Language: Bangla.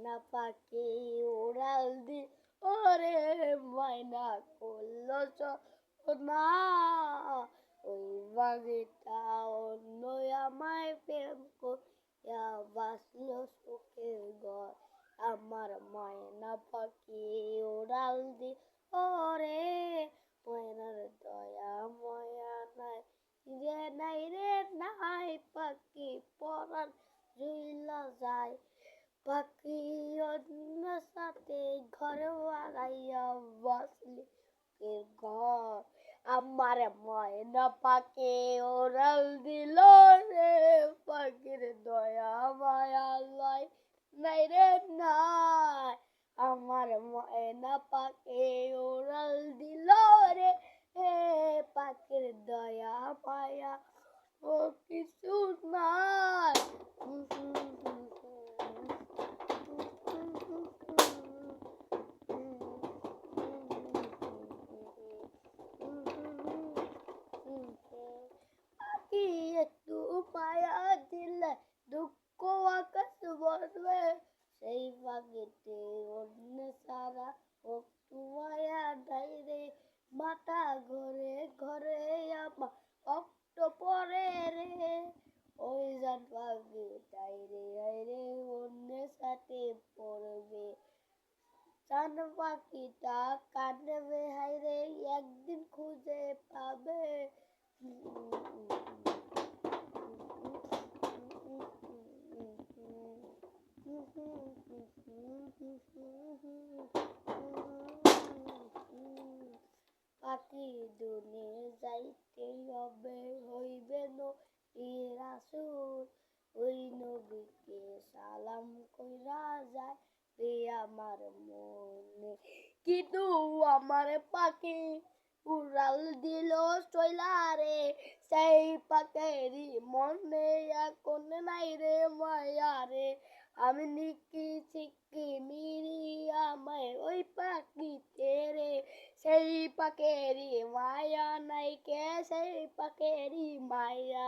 ময়না পাখি উড়াল দি ওরে ময়না করলো না ওই বাগিটা অন্য আমায় প্রেম করিয়া বাসলো সুখের ঘর আমার ময়না পাখি উড়াল দি ওরে ময়নার দয়া ময়া নাই রে নাই পাখি পরাণ জুইলা যায় পাখি অন্য সাথে ঘর বানাইয়া বসলি ঘর আমার ময়না পাখি ওরাল দিল রে পাখির দয়া মায়া লয় নাই রে নাই আমার ময়না পাখি ওরাল দিল রে পাখির দয়া মায়া ও কিছু নাই পাখি একটু মায়া দিলে দুঃখ আকাশ বলবে সেই পাখিতে অন্য সারা একটু মায়া নাই রে মাথা ঘরে ঘরে আমার অক্ট পরে রে ওই যান পাখি তাই রে অন্যের সাথে পড়বে চান পাখিটা কাঁদবে হাইরে একদিন খুঁজে পাবে পাখি দুনে যাইতে হবে হইবে নবীর রাসূল ওই নবীকে সালাম কইরা যায় রে আমার মনে কিন্তু আমার পাখি উড়াল দিল চইলা রে সেই পাখিরই মনে এখন নাই রে মায়া রে আমি নিকি চিকি মিরি আমায় ওই পাখিতে রে সেই পাখিরই মায়া নাই কে সেই পাখিরই মায়া